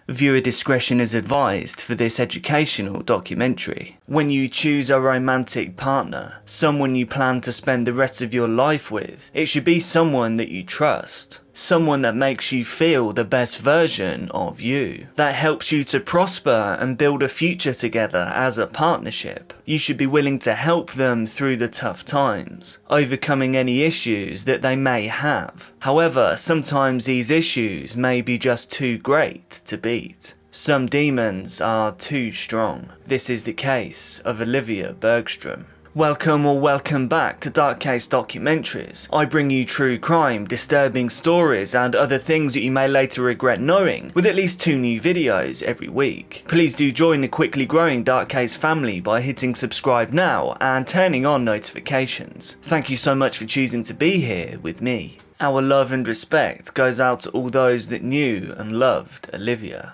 Viewer discretion is advised for this educational documentary. When you choose a romantic partner, someone you plan to spend the rest of your life with, it should be someone that you trust. Someone that makes you feel the best version of you. That helps you to prosper and build a future together as a partnership. You should be willing to help them through the tough times, overcoming any issues that they may have. However, sometimes these issues may be just too great to beat. Some demons are too strong. This is the case of Olivia Bergstrom. Welcome back to Case Documentaries. I bring you true crime, disturbing stories and other things that you may later regret knowing, with at least 2 new videos every week. Please do join the quickly growing Case family by hitting subscribe now and turning on notifications. Thank you so much for choosing to be here with me. Our love and respect goes out to all those that knew and loved Olivia.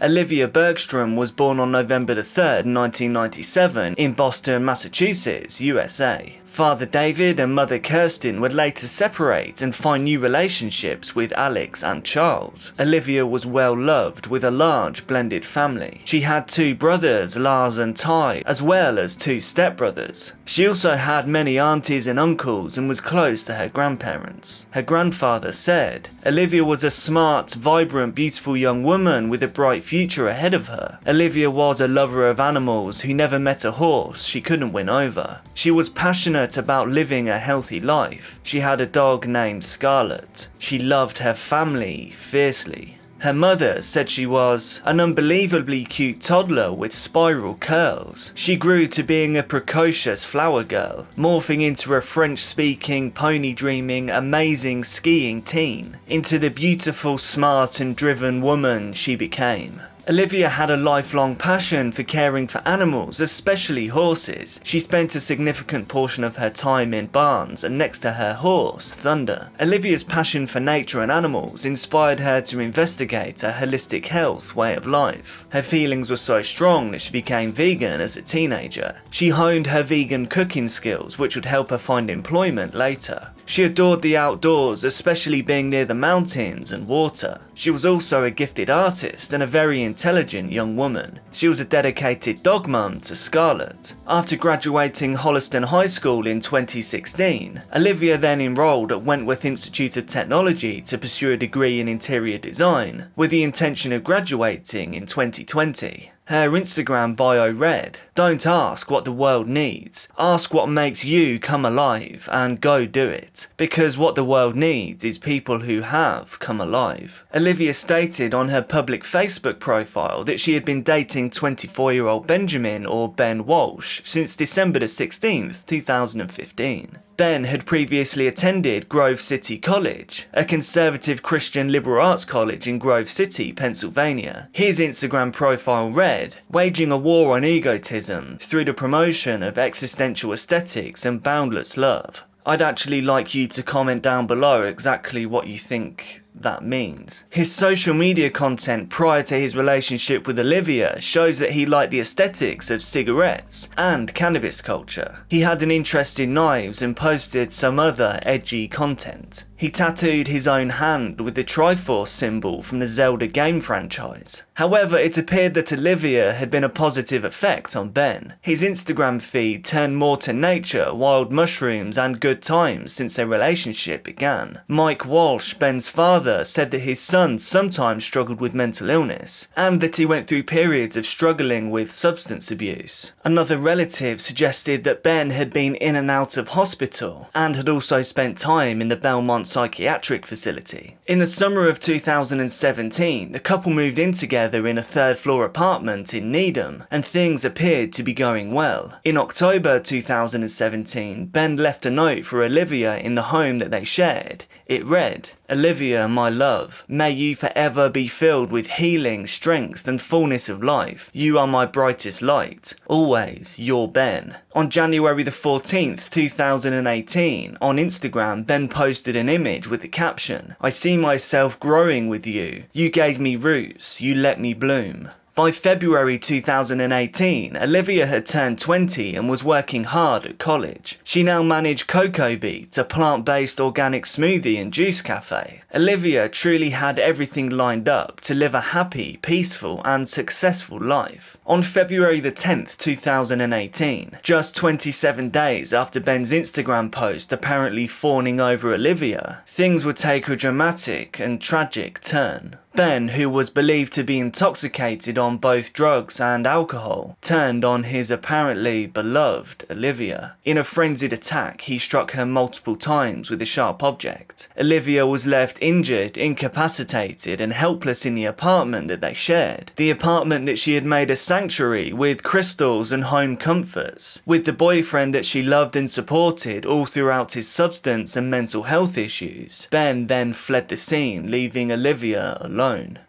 Olivia Bergstrom was born on November 3rd, 1997 in Boston, Massachusetts, USA. Father David and mother Kirsten would later separate and find new relationships with Alex and Charles. Olivia was well loved with a large blended family. She had 2 brothers, Lars and Ty, as well as 2 stepbrothers. She also had many aunties and uncles and was close to her grandparents. Her grandfather said, Olivia was a smart, vibrant, beautiful young woman with a bright future ahead of her. Olivia was a lover of animals who never met a horse she couldn't win over. She was passionate about living a healthy life. She had a dog named Scarlett. She loved her family fiercely. Her mother said she was an unbelievably cute toddler with spiral curls. She grew to being a precocious flower girl, morphing into a French-speaking, pony-dreaming, amazing skiing teen, into the beautiful, smart and driven woman she became. Olivia had a lifelong passion for caring for animals, especially horses. She spent a significant portion of her time in barns and next to her horse, Thunder. Olivia's passion for nature and animals inspired her to investigate a holistic health way of life. Her feelings were so strong that she became vegan as a teenager. She honed her vegan cooking skills, which would help her find employment later. She adored the outdoors, especially being near the mountains and water. She was also a gifted artist and a very intelligent young woman. She was a dedicated dog mum to Scarlett. After graduating Holliston High School in 2016, Olivia then enrolled at Wentworth Institute of Technology to pursue a degree in interior design, with the intention of graduating in 2020. Her Instagram bio read, "Don't ask what the world needs, ask what makes you come alive and go do it, because what the world needs is people who have come alive." Olivia stated on her public Facebook profile that she had been dating 24-year-old Benjamin or Ben Walsh since December 16th, 2015. Ben had previously attended Grove City College, a conservative Christian liberal arts college in Grove City, Pennsylvania. His Instagram profile read, "Waging a war on egotism through the promotion of existential aesthetics and boundless love." I'd actually like you to comment down below exactly what you think that means. His social media content prior to his relationship with Olivia shows that he liked the aesthetics of cigarettes and cannabis culture. He had an interest in knives and posted some other edgy content. He tattooed his own hand with the Triforce symbol from the Zelda game franchise. However, it appeared that Olivia had been a positive effect on Ben. His Instagram feed turned more to nature, wild mushrooms and good times since their relationship began. Mike Walsh, Ben's father, said that his son sometimes struggled with mental illness, and that he went through periods of struggling with substance abuse. Another relative suggested that Ben had been in and out of hospital, and had also spent time in the Belmont psychiatric facility. In the summer of 2017, the couple moved in together in a 3rd-floor apartment in Needham, and things appeared to be going well. In October 2017, Ben left a note for Olivia in the home that they shared. It read, "Olivia, my love, may you forever be filled with healing, strength and fullness of life. You are my brightest light. Always, your Ben." On January the 14th, 2018, on Instagram, Ben posted an image with the caption, "I see myself growing with you. You gave me roots, you let me bloom." By February 2018, Olivia had turned 20 and was working hard at college. She now managed Cocoa Beat, a plant-based organic smoothie and juice cafe. Olivia truly had everything lined up to live a happy, peaceful and successful life. On February the 10th, 2018, just 27 days after Ben's Instagram post apparently fawning over Olivia, things would take a dramatic and tragic turn. Ben, who was believed to be intoxicated on both drugs and alcohol, turned on his apparently beloved Olivia. In a frenzied attack, he struck her multiple times with a sharp object. Olivia was left injured, incapacitated and helpless in the apartment that they shared. The apartment that she had made a sanctuary with crystals and home comforts, with the boyfriend that she loved and supported all throughout his substance and mental health issues. Ben then fled the scene, leaving Olivia alone.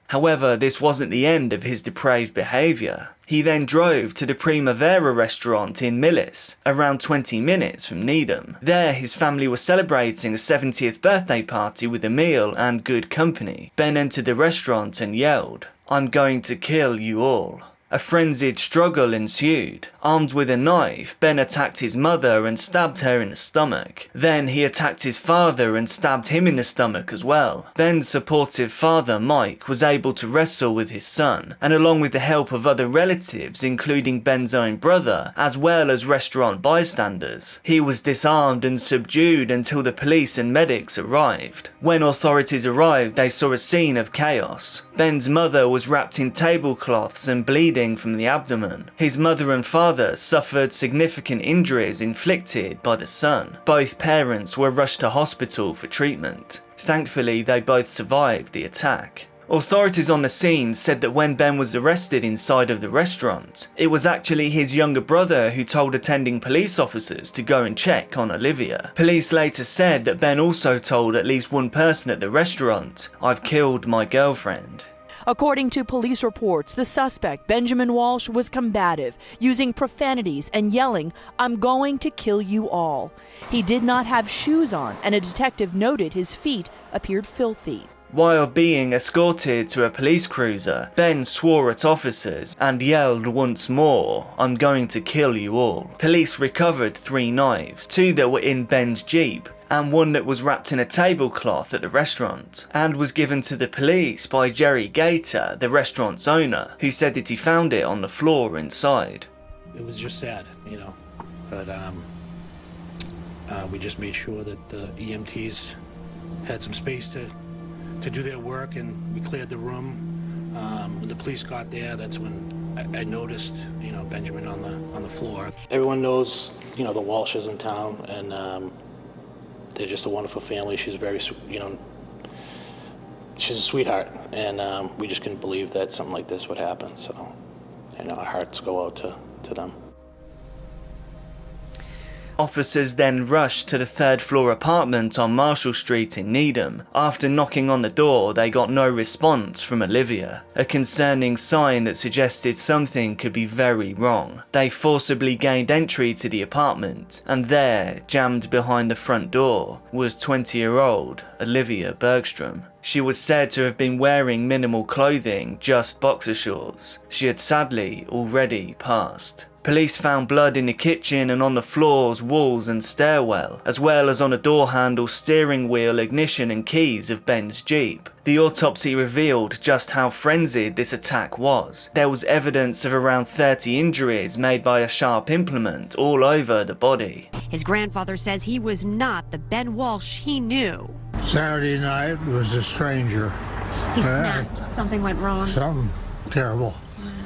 However, this wasn't the end of his depraved behaviour. He then drove to the Primavera restaurant in Millis, around 20 minutes from Needham. There, his family was celebrating a 70th birthday party with a meal and good company. Ben entered the restaurant and yelled, "I'm going to kill you all." A frenzied struggle ensued. Armed with a knife, Ben attacked his mother and stabbed her in the stomach. Then he attacked his father and stabbed him in the stomach as well. Ben's supportive father, Mike, was able to wrestle with his son, and along with the help of other relatives, including Ben's own brother, as well as restaurant bystanders, he was disarmed and subdued until the police and medics arrived. When authorities arrived, they saw a scene of chaos. Ben's mother was wrapped in tablecloths and bleeding from the abdomen. His mother and father suffered significant injuries inflicted by the son. Both parents were rushed to hospital for treatment. Thankfully, they both survived the attack. Authorities on the scene said that when Ben was arrested inside of the restaurant, it was actually his younger brother who told attending police officers to go and check on Olivia. Police later said that Ben also told at least one person at the restaurant, "I've killed my girlfriend." According to police reports, the suspect, Benjamin Walsh, was combative, using profanities and yelling, "I'm going to kill you all." He did not have shoes on, and a detective noted his feet appeared filthy. While being escorted to a police cruiser, Ben swore at officers and yelled once more, "I'm going to kill you all." Police recovered 3 knives, 2 that were in Ben's Jeep, and one that was wrapped in a tablecloth at the restaurant, and was given to the police by Jerry Gator, the restaurant's owner, who said that he found it on the floor inside. It was just sad, but we just made sure that the EMTs had some space to do their work, and we cleared the room. When the police got there, that's when I noticed, Benjamin on the floor. Everyone knows, the Walshes in town, and they're just a wonderful family. She's very, she's a sweetheart, and we just couldn't believe that something like this would happen. So, our hearts go out to them. Officers then rushed to the 3rd floor apartment on Marshall Street in Needham. After knocking on the door, they got no response from Olivia, a concerning sign that suggested something could be very wrong. They forcibly gained entry to the apartment, and there, jammed behind the front door, was 20-year-old Olivia Bergstrom. She was said to have been wearing minimal clothing, just boxer shorts. She had sadly already passed. Police found blood in the kitchen and on the floors, walls and stairwell, as well as on a door handle, steering wheel, ignition and keys of Ben's Jeep. The autopsy revealed just how frenzied this attack was. There was evidence of around 30 injuries made by a sharp implement all over the body. His grandfather says he was not the Ben Walsh he knew. Saturday night was a stranger. He snapped. Something went wrong. Something terrible.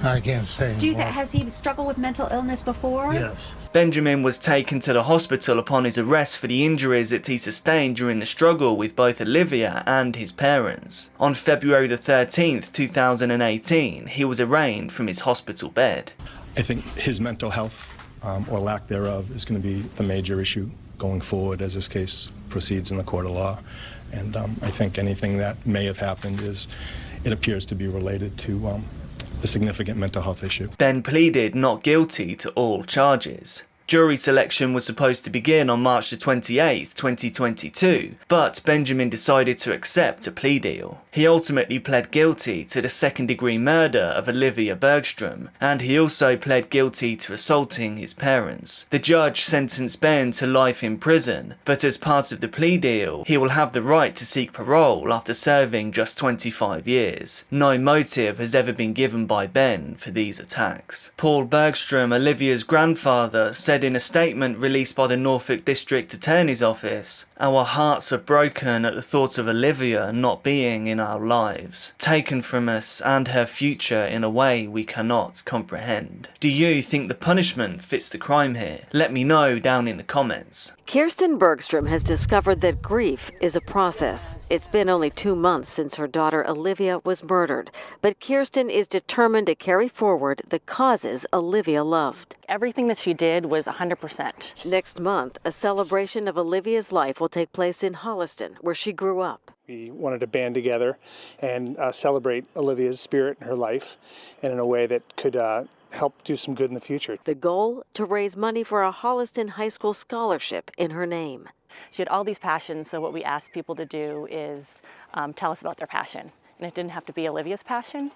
I can't say anymore. Has he struggled with mental illness before? Yes. Benjamin was taken to the hospital upon his arrest for the injuries that he sustained during the struggle with both Olivia and his parents. On February the 13th, 2018, he was arraigned from his hospital bed. I think his mental health, or lack thereof, is going to be the major issue going forward as this case proceeds in the court of law. And I think anything that may have happened it appears to be related to a significant mental health issue. Ben pleaded not guilty to all charges. Jury selection was supposed to begin on March the 28th, 2022, but Benjamin decided to accept a plea deal. He ultimately pled guilty to the second-degree murder of Olivia Bergstrom, and he also pled guilty to assaulting his parents. The judge sentenced Ben to life in prison, but as part of the plea deal, he will have the right to seek parole after serving just 25 years. No motive has ever been given by Ben for these attacks. Paul Bergstrom, Olivia's grandfather, said in a statement released by the Norfolk District Attorney's Office, "Our hearts are broken at the thought of Olivia not being in our lives, taken from us and her future in a way we cannot comprehend." Do you think the punishment fits the crime here? Let me know down in the comments. Kirsten Bergstrom has discovered that grief is a process. It's been only 2 months since her daughter Olivia was murdered, but Kirsten is determined to carry forward the causes Olivia loved. Everything that she did was 100%. Next month, a celebration of Olivia's life will take place in Holliston, where she grew up. We wanted to band together and celebrate Olivia's spirit and her life, and in a way that could help do some good in the future. The goal? To raise money for a Holliston High School scholarship in her name. She had all these passions, so what we asked people to do is tell us about their passion. And it didn't have to be Olivia's passion,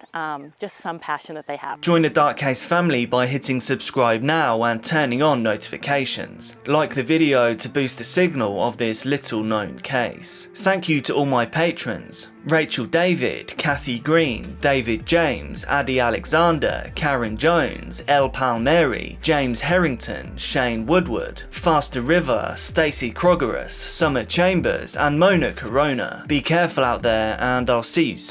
just some passion that they have. Join the Dark Case family by hitting subscribe now and turning on notifications. Like the video to boost the signal of this little known case. Thank you to all my patrons: Rachel David, Kathy Green, David James, Addy Alexander, Karen Jones, El Palmieri, James Harrington, Shane Woodward, Faster River, Stacey Krogerus, Summer Chambers and Mona Corona. Be careful out there, and I'll see you soon.